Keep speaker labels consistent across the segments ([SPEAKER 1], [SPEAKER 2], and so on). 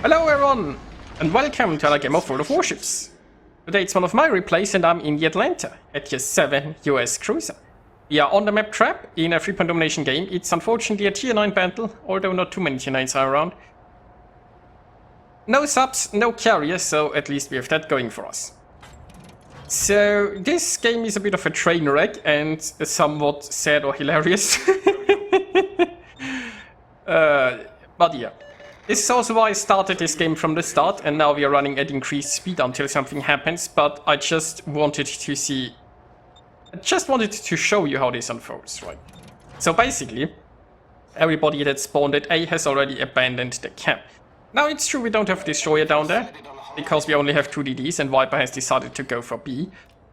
[SPEAKER 1] Hello everyone, and welcome to another game of Warships. Today it's one of my replays and I'm in the Atlanta at Tier 7 US cruiser. We are on the map Trap in a 3-point domination game. It's unfortunately a Tier 9 battle, although not too many Tier 9s are around. No subs, no carrier, so at least we have that going for us. So this game is a bit of a train wreck and somewhat sad or hilarious. But yeah. This is also why I started this game from the start, and now we are running at increased speed until something happens, but I just wanted to show you how this unfolds, right? So basically, everybody that spawned at A has already abandoned the camp. Now it's true we don't have a destroyer down there, because we only have 2 DDs and Viper has decided to go for B.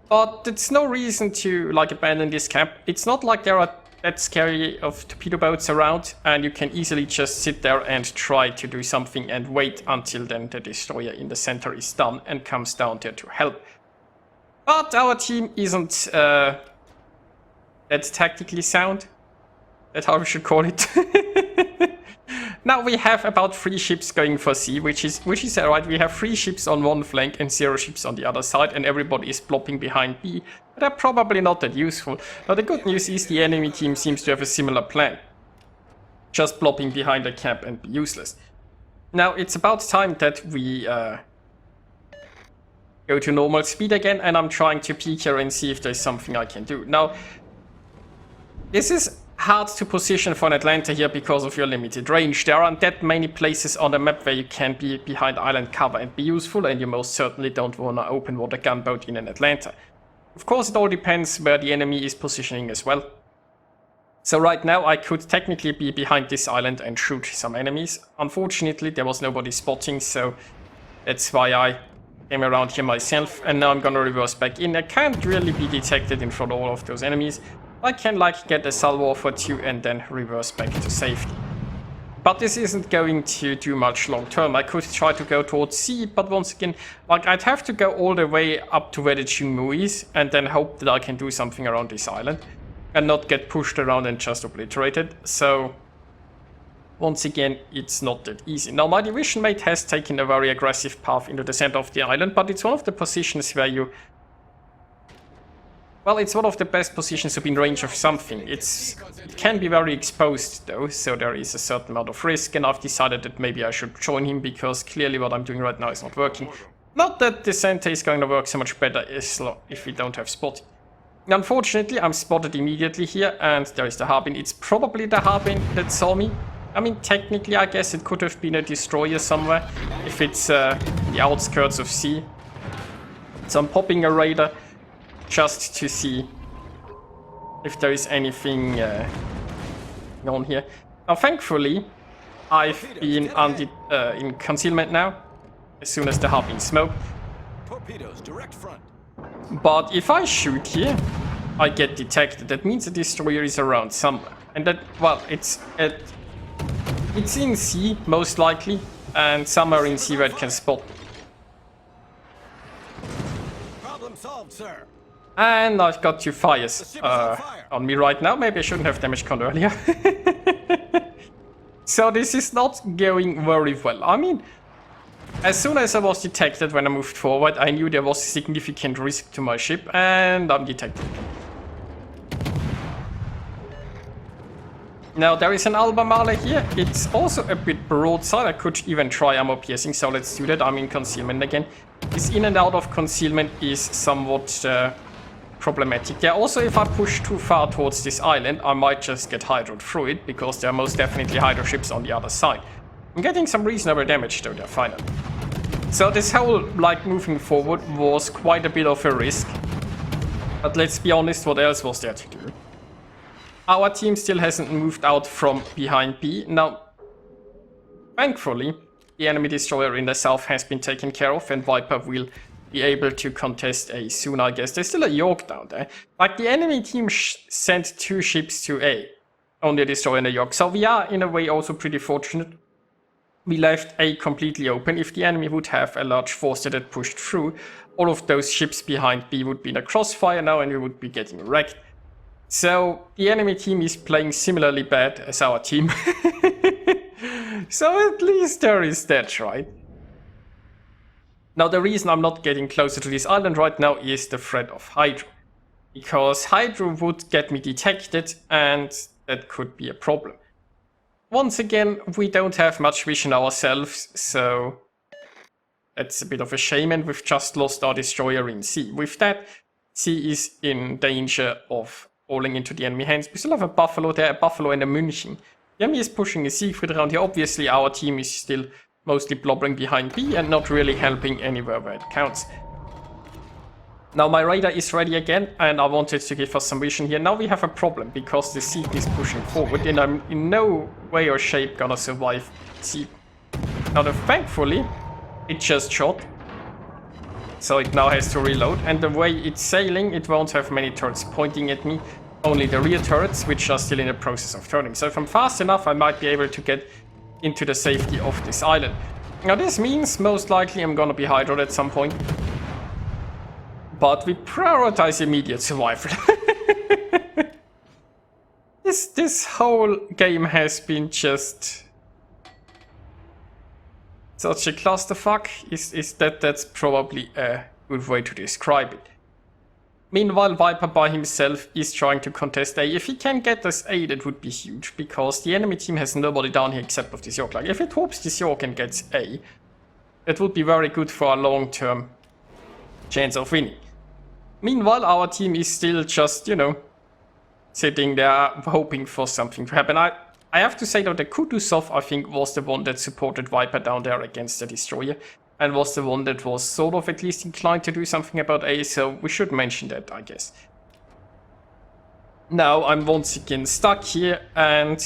[SPEAKER 1] But it's no reason to abandon this camp. It's not like there are that scary of torpedo boats around, and you can easily just sit there and try to do something and wait until then the destroyer in the center is done and comes down there to help. But our team isn't that tactically sound. That's how we should call it. Now we have about 3 ships going for C, which is alright. We have 3 ships on one flank and 0 ships on the other side, and everybody is plopping behind B. But they're probably not that useful. Now the good news is the enemy team seems to have a similar plan. Just plopping behind a camp and be useless. Now it's about time that we go to normal speed again, and I'm trying to peek here and see if there's something I can do. Now, this is hard to position for an Atlanta here because of your limited range. There aren't that many places on the map where you can be behind island cover and be useful, and you most certainly don't want to open water gunboat in an Atlanta. Of course, it all depends where the enemy is positioning as well. So right now I could technically be behind this island and shoot some enemies. Unfortunately, there was nobody spotting, so that's why I came around here myself, and now I'm gonna reverse back in. I can't really be detected in front of all of those enemies. I can get a salvo for 2 and then reverse back to safety. But this isn't going to do much long term. I could try to go towards C, but once again, I'd have to go all the way up to where the Chingmu is and then hope that I can do something around this island and not get pushed around and just obliterated. So once again, it's not that easy. Now my division mate has taken a very aggressive path into the center of the island, but it's one of the positions where you... Well, it's one of the best positions to be in range of something. It can be very exposed though, so there is a certain amount of risk, and I've decided that maybe I should join him because clearly what I'm doing right now is not working. Not that the center is going to work so much better if we don't have spotting. Unfortunately, I'm spotted immediately here, and there is the Harbin. It's probably the Harbin that saw me. I mean, technically, I guess it could have been a destroyer somewhere, if it's the outskirts of sea. So I'm popping a radar just to see if there is anything on here. Now, thankfully, I've been in concealment now, as soon as the Harbin smoke.
[SPEAKER 2] Torpedoes, direct front.
[SPEAKER 1] But if I shoot here, I get detected. That means the destroyer is around somewhere. And that, well, it's in C, most likely, and somewhere in C where it can spot me.
[SPEAKER 2] Problem solved, sir.
[SPEAKER 1] And I've got 2 fires on me right now. Maybe I shouldn't have damage con earlier. So this is not going very well. I mean, as soon as I was detected when I moved forward, I knew there was significant risk to my ship, and I'm detected. Now there is an Albemarle here. It's also a bit broadside. I could even try armor piercing, so let's do that. I'm in concealment again. This in and out of concealment is somewhat problematic. Yeah, also if I push too far towards this island, I might just get hydroed through it, because there are most definitely hydro ships on the other side. I'm getting some reasonable damage though there, finally. So this whole, moving forward was quite a bit of a risk. But let's be honest, what else was there to do? Our team still hasn't moved out from behind B. Now, thankfully, the enemy destroyer in the south has been taken care of, and Viper will be able to contest A soon, I guess. There's still a York down there. The enemy team sent 2 ships to A. Only a destroyer and a York. So we are, in a way, also pretty fortunate. We left A completely open. If the enemy would have a large force that had pushed through, all of those ships behind B would be in a crossfire now, and we would be getting wrecked. So the enemy team is playing similarly bad as our team. So at least there is that, right? Now the reason I'm not getting closer to this island right now is the threat of Hydro. Because Hydro would get me detected and that could be a problem. Once again, we don't have much vision ourselves, so that's a bit of a shame, and we've just lost our destroyer in C. With that, C is in danger of falling into the enemy hands. We still have a Buffalo there, a Buffalo and a München. The enemy is pushing a Siegfried around here. Obviously, our team is still mostly blobbering behind B and not really helping anywhere where it counts. Now my radar is ready again, and I wanted to give us some vision here. Now we have a problem, because the Sieg is pushing forward, and I'm in no way or shape gonna survive Sieg. Now thankfully, it just shot, so it now has to reload, and the way it's sailing, it won't have many turrets pointing at me, only the rear turrets, which are still in the process of turning. So if I'm fast enough, I might be able to get into the safety of this island. Now this means most likely I'm gonna be hydroed at some point. But we prioritize immediate survival. This whole game has been just such a clusterfuck. That's probably a good way to describe it. Meanwhile, Viper by himself is trying to contest A. If he can get us A, that would be huge, because the enemy team has nobody down here except of this York. Like, if it hopes this York and gets A, that would be very good for a long-term chance of winning. Meanwhile, our team is still just, you know, sitting there hoping for something to happen. I have to say though, the Kutuzov, I think, was the one that supported Viper down there against the Destroyer, and was the one that was sort of at least inclined to do something about A, so we should mention that, I guess. Now I'm once again stuck here, and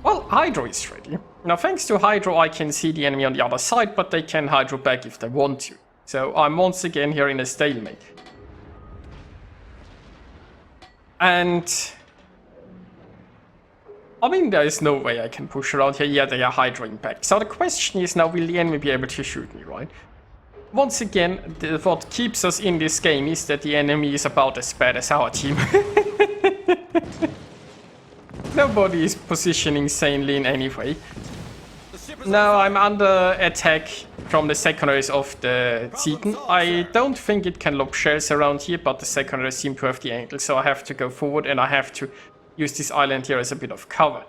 [SPEAKER 1] well, Hydro is ready. Now thanks to Hydro, I can see the enemy on the other side, but they can Hydro back if they want to. So I'm once again here in a stalemate. And I mean, there is no way I can push around here. Yeah, they are hydroing back. So the question is now, will the enemy be able to shoot me, right? Once again, what keeps us in this game is that the enemy is about as bad as our team. Nobody is positioning sanely in any way. Now I'm under attack from the secondaries of the Titan. I don't think it can lob shells around here, but the secondaries seem to have the angle, so I have to go forward and I have to use this island here as a bit of cover.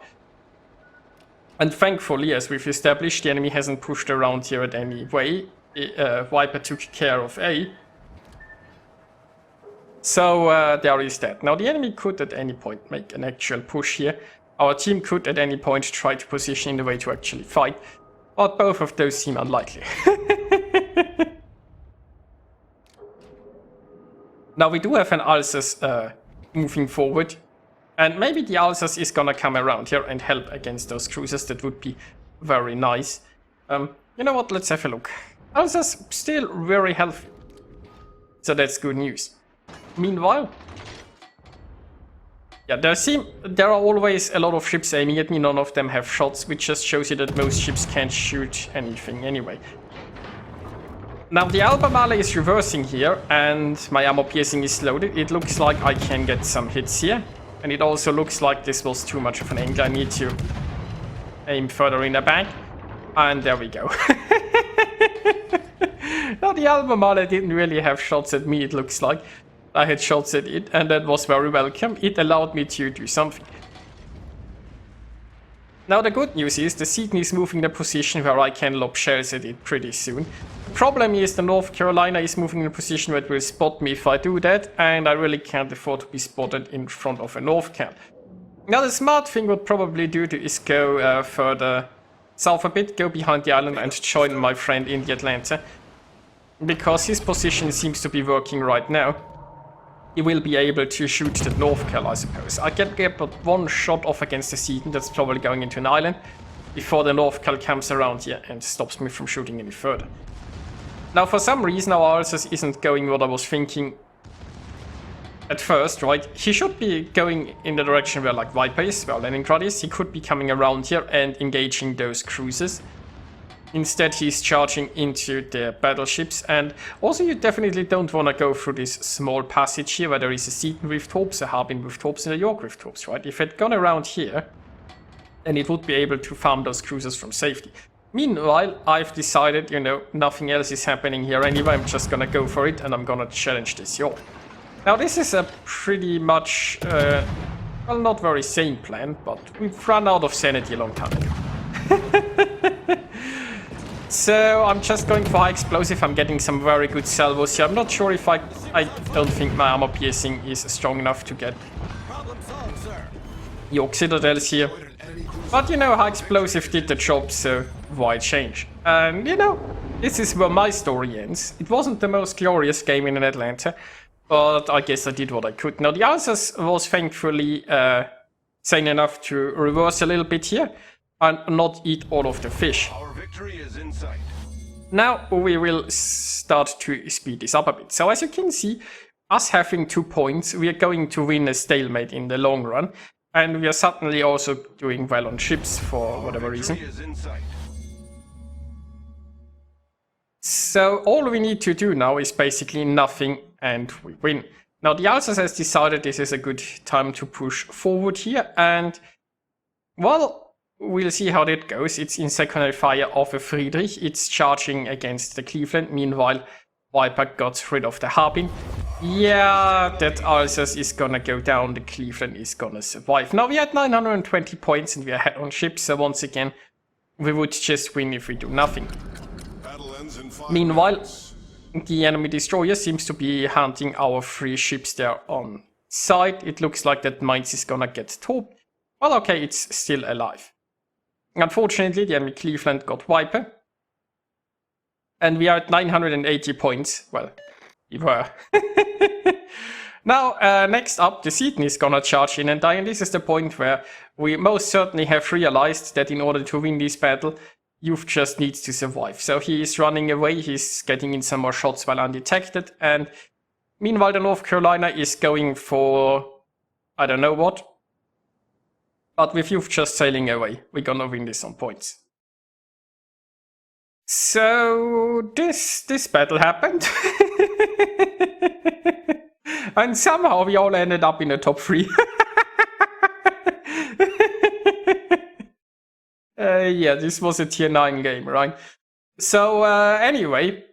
[SPEAKER 1] And thankfully, as we've established, the enemy hasn't pushed around here at any way. Viper took care of A. So there is that. Now the enemy could at any point make an actual push here. Our team could at any point try to position in the way to actually fight, but both of those seem unlikely. Now we do have an Alsace moving forward, and maybe the Alsace is gonna come around here and help against those cruisers. That would be very nice. You know what, let's have a look. Alsace still very healthy, so that's good news. Meanwhile, yeah, there are always a lot of ships aiming at me. None of them have shots, which just shows you that most ships can't shoot anything anyway. Now the Albemarle is reversing here, and my armor piercing is loaded. It looks like I can get some hits here, and it also looks like this was too much of an angle. I need to aim further in the back, and there we go. Now the Albemarle didn't really have shots at me, it looks like. I had shots at it, and that was very welcome. It allowed me to do something. Now the good news is the Seaton is moving in a position where I can lob shells at it pretty soon. The problem is the North Carolina is moving in a position where it will spot me if I do that, and I really can't afford to be spotted in front of a North Cal. Now the smart thing would probably do is go further south a bit, go behind the island and join my friend in the Atlanta. Because his position seems to be working right now, he will be able to shoot the North Cal, I suppose. I can get but one shot off against the Seaton that's probably going into an island before the North Cal comes around here and stops me from shooting any further. Now for some reason our Alsace isn't going what I was thinking at first, right? He should be going in the direction where like Viper is, where Leningrad is. He could be coming around here and engaging those cruisers. Instead, he's charging into the battleships, and also you definitely don't want to go through this small passage here where there is a Seaton with torps, a Harbin with torps, and a York with torps, right? If it had gone around here, then it would be able to farm those cruisers from safety. Meanwhile, I've decided, you know, nothing else is happening here anyway. I'm just gonna go for it and I'm gonna challenge this yacht. Now, this is a pretty much, well, not very sane plan, but we've run out of sanity a long time ago. So, I'm just going for high explosive. I'm getting some very good salvos here. I'm not sure if I don't think my armor piercing is strong enough to get
[SPEAKER 2] Problem solved, sir.
[SPEAKER 1] York Citadels here. But, you know, high explosive did the job, so why change? And, you know, this is where my story ends. It wasn't the most glorious game in Atlanta, but I guess I did what I could. Now, the Alsace was thankfully sane enough to reverse a little bit here and not eat all of the fish.
[SPEAKER 2] Our victory is in sight.
[SPEAKER 1] Now we will start to speed this up a bit. So as you can see, us having 2 points, we are going to win a stalemate in the long run. And we are suddenly also doing well on ships for whatever reason.
[SPEAKER 2] Victory is in sight.
[SPEAKER 1] So all we need to do now is basically nothing and we win. Now the Alsace has decided this is a good time to push forward here and, well, we'll see how that goes. It's in secondary fire of a Friedrich. It's charging against the Cleveland. Meanwhile, Viper got rid of the Harbin. Yeah, that Alsace is gonna go down. The Cleveland is gonna survive. Now we had 920 points and we are ahead on ships. So once again, we would just win if we do nothing. Meanwhile, the enemy destroyer seems to be hunting our 3 ships there on site. It looks like that Mainz is gonna get torped. Well, okay, it's still alive. Unfortunately, the enemy Cleveland got Viper. And we are at 980 points. Well, we were. Now, next up, the Seton is gonna charge in and die. And this is the point where we most certainly have realized that in order to win this battle, Youth just needs to survive. So he is running away, he's getting in some more shots while undetected, and meanwhile the North Carolina is going for I don't know what. But with Youth just sailing away, we're gonna win this on points. So this battle happened. And somehow we all ended up in the top 3. Yeah, this was a tier 9 game, right? So anyway,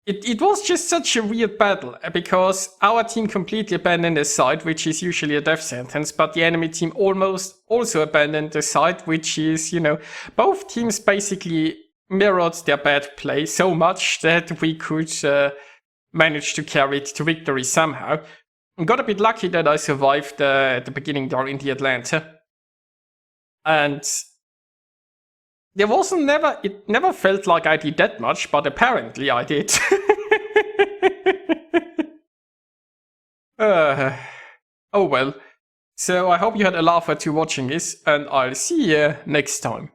[SPEAKER 1] it was just such a weird battle because our team completely abandoned the side, which is usually a death sentence, but the enemy team almost also abandoned the side, which is, you know, both teams basically mirrored their bad play so much that we could manage to carry it to victory somehow. I got a bit lucky that I survived at the beginning there in the Atlanta. And it never felt like I did that much, but apparently I did. Oh well. So I hope you had a laugh at you watching this, and I'll see you next time.